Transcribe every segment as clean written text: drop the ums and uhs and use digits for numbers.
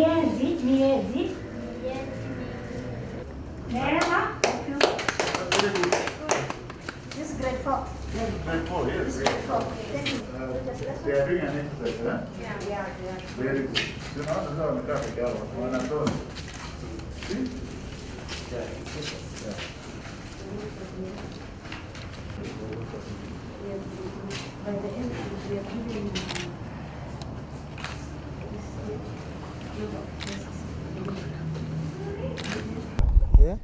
Miezi. Neema. This is grade 4. Grade 4, yes. Grade 4. They are doing an exercise, huh? Yeah. Very good. You know, that's how I'm traffic out. One and two. See? Yeah. By the end, we are giving Yeah.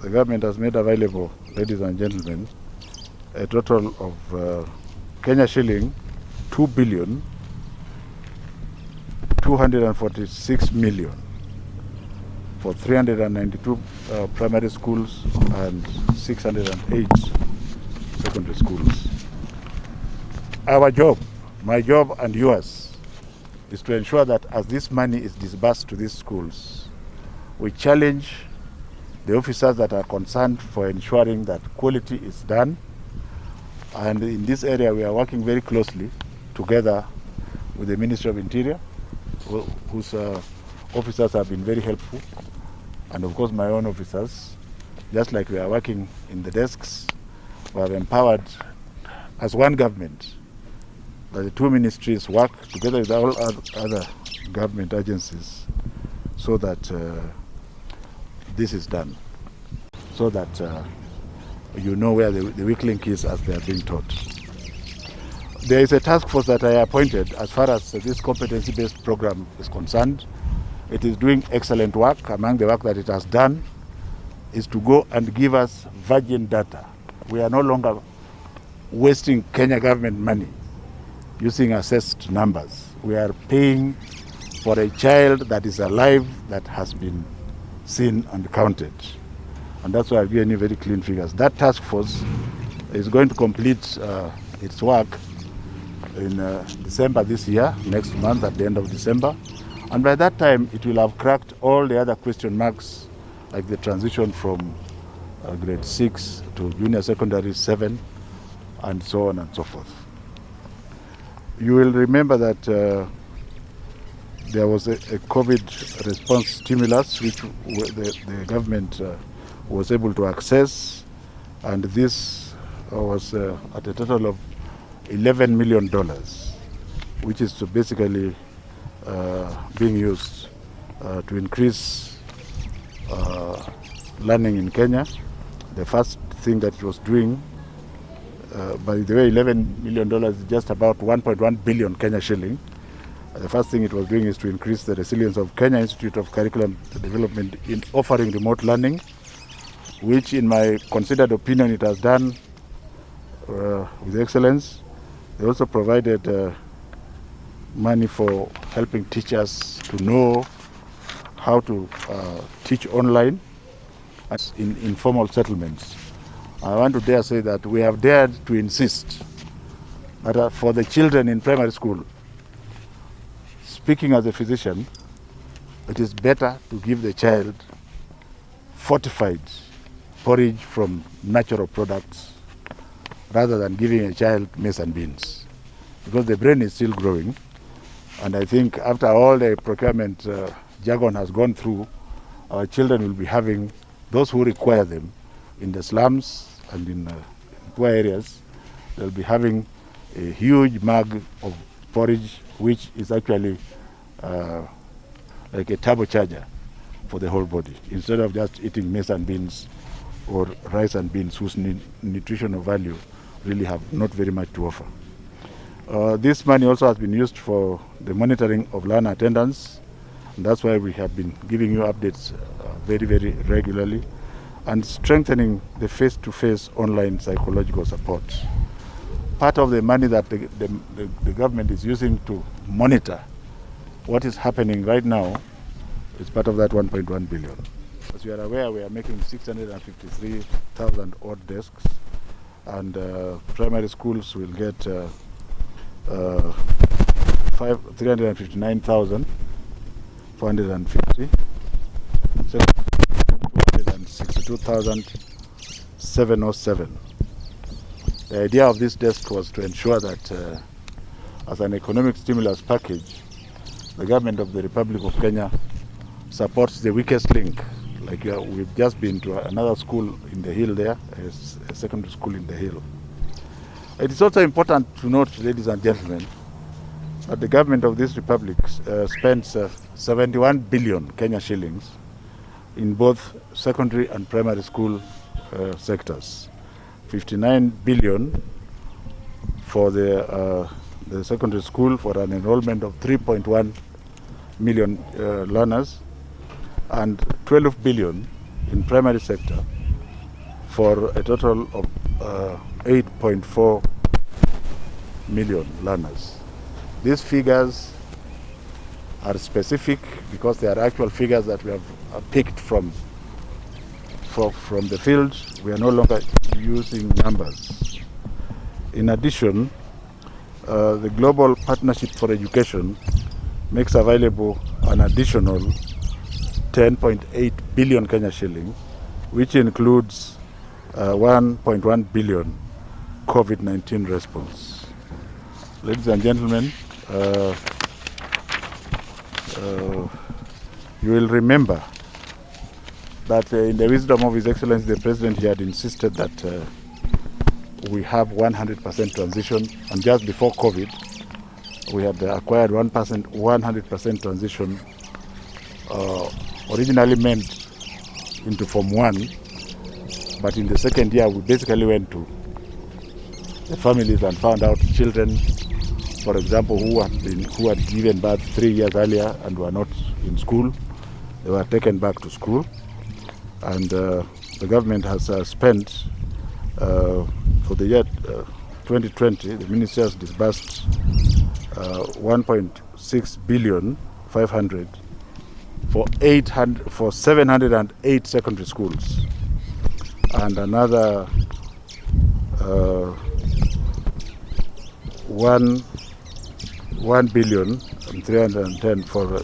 The government has made available, ladies and gentlemen, a total of Kenya shilling 2,246,000,000 for 392 primary schools and 608 secondary schools. Our job, my job and yours, is to ensure that as this money is disbursed to these schools, we challenge the officers that are concerned for ensuring that quality is done. And in this area, we are working very closely together with the Ministry of Interior, whose officers have been very helpful, and of course my own officers. Just like we are working in the desks, we have empowered as one government that the two ministries work together with all other government agencies so that this is done, so that you know where the weak link is as they are being taught. There is a task force that I appointed as far as this competency-based program is concerned. It is doing excellent work. Among the work that it has done is to go and give us virgin data. We are no longer wasting Kenya government money using assessed numbers. We are paying for a child that is alive, that has been seen and counted. And that's why I've given you very clean figures. That task force is going to complete its work in December this year, next month at the end of December. And by that time, it will have cracked all the other question marks, like the transition from grade 6 to junior secondary 7, and so on and so forth. You will remember that there was a COVID response stimulus which the government was able to access, and this was at a total of $11 million, which is basically being used to increase learning in Kenya. The first thing that it was doing, by the way, $11 million is just about 1.1 billion Kenya shilling. The first thing it was doing is to increase the resilience of Kenya Institute of Curriculum Development in offering remote learning, which in my considered opinion it has done with excellence. They also provided money for helping teachers to know how to teach online in informal settlements. I want to dare say that we have dared to insist that for the children in primary school, speaking as a physician, it is better to give the child fortified porridge from natural products rather than giving a child maize and beans, because the brain is still growing. And I think after all the procurement jargon has gone through, our children will be having, those who require them in the slums and in poor areas, they'll be having a huge mug of porridge, which is actually like a turbocharger for the whole body, instead of just eating maize and beans or rice and beans, whose nutritional value really have not very much to offer. This money also has been used for the monitoring of learner attendance, and that's why we have been giving you updates very, very regularly, and strengthening the face-to-face online psychological support. Part of the money that the government is using to monitor what is happening right now is part of that 1.1 billion. As you are aware, we are making 653,000 odd desks, and primary schools will get 359,450, 262,000 707. The idea of this desk was to ensure that as an economic stimulus package, the government of the Republic of Kenya supports the weakest link. Like we've just been to another school in the hill there, a secondary school in the hill. It is also important to note, ladies and gentlemen, that the government of this republic spends 71 billion Kenya shillings in both secondary and primary school sectors. 59 billion for the secondary school for an enrollment of 3.1 million learners, and 12 billion in primary sector for a total of 8.4 million learners. These figures are specific because they are actual figures that we have picked from the field. We are no longer using numbers. In addition, the Global Partnership for Education makes available an additional 10.8 billion Kenya shilling, which includes 1.1 billion COVID-19 response. Ladies and gentlemen, you will remember that in the wisdom of His Excellency the President, he had insisted that we have 100% transition, and just before COVID, we had acquired 100% transition, originally meant into Form 1, but in the second year we basically went to the families and found out children, for example, who had given birth 3 years earlier and were not in school. They were taken back to school, and the government has spent for the year 2020, the ministry has disbursed 1.6 billion 500 for 708 secondary schools, and another 1 billion and 310 for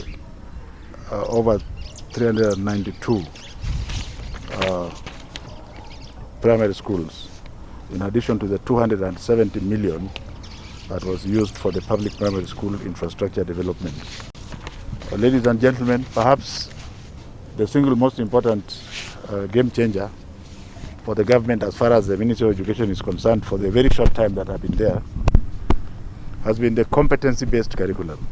over 392 primary schools, in addition to the 270 million that was used for the public primary school infrastructure development. Ladies and gentlemen, perhaps the single most important game changer for the government as far as the Ministry of Education is concerned for the very short time that I've been there has been the competency-based curriculum.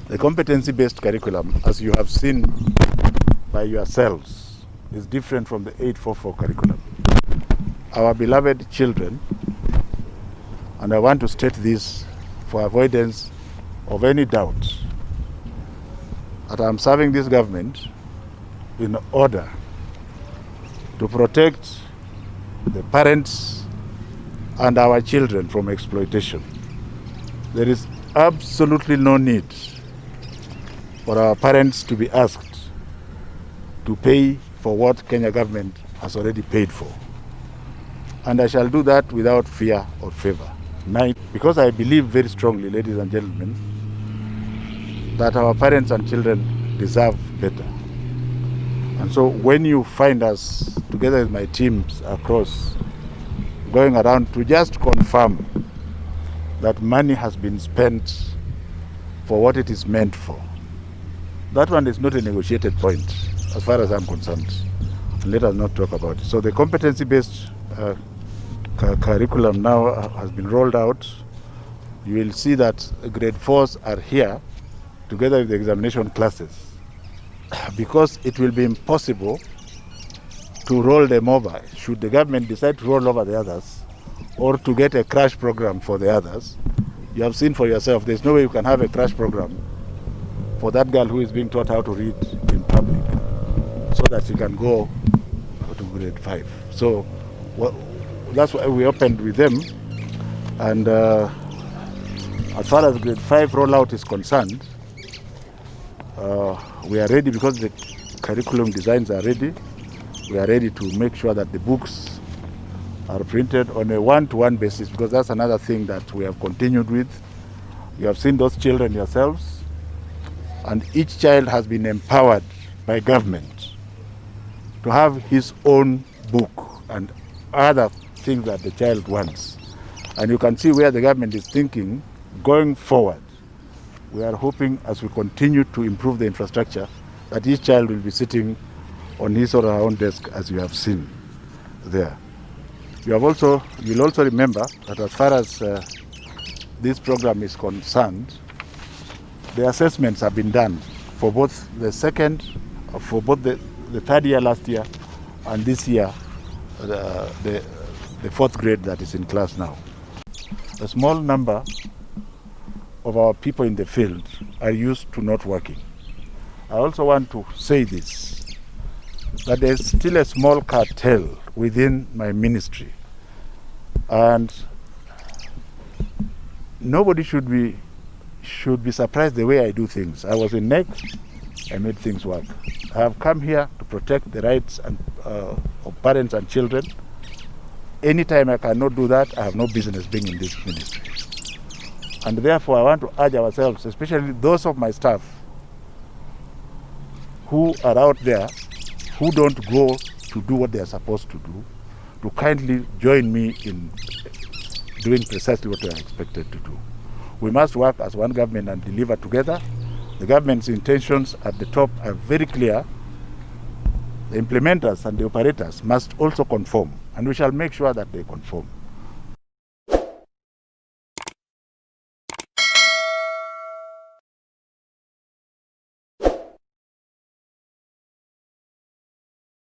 The competency-based curriculum, as you have seen by yourselves, is different from the 844 curriculum. Our beloved children, and I want to state this for avoidance of any doubt, that I'm serving this government in order to protect the parents and our children from exploitation. There is absolutely no need for our parents to be asked to pay for what Kenya government has already paid for. And I shall do that without fear or favor. Because I believe very strongly, ladies and gentlemen, that our parents and children deserve better. And so when you find us, together with my teams across, going around to just confirm that money has been spent for what it is meant for, that one is not a negotiated point as far as I'm concerned. Let us not talk about it. So the competency-based curriculum now has been rolled out. You will see that grade 4s are here together with the examination classes, because it will be impossible to roll them over should the government decide to roll over the others or to get a crash program for the others. You have seen for yourself, there's no way you can have a crash program for that girl who is being taught how to read in public so that she can go to grade 5. So that's why we opened with them. And as far as grade 5 rollout is concerned, we are ready because the curriculum designs are ready. We are ready to make sure that the books are printed on a one-to-one basis, because that's another thing that we have continued with. You have seen those children yourselves, and each child has been empowered by government to have his own book and other things that the child wants. And you can see where the government is thinking going forward. We are hoping, as we continue to improve the infrastructure, that each child will be sitting on his or her own desk, as you have seen there. You'll also remember that as far as this program is concerned, the assessments have been done for both the third year last year and this year, the fourth grade that is in class now. A small number of our people in the field are used to not working. I also want to say this, that there's still a small cartel within my ministry, and nobody should be surprised the way I do things. I was in NEC, I made things work. I have come here to protect the rights of parents and children. Anytime I cannot do that, I have no business being in this ministry. And therefore, I want to urge ourselves, especially those of my staff who are out there, who don't go to do what they are supposed to do, to kindly join me in doing precisely what we are expected to do. We must work as one government and deliver together. The government's intentions at the top are very clear. The implementers and the operators must also conform, and we shall make sure that they conform.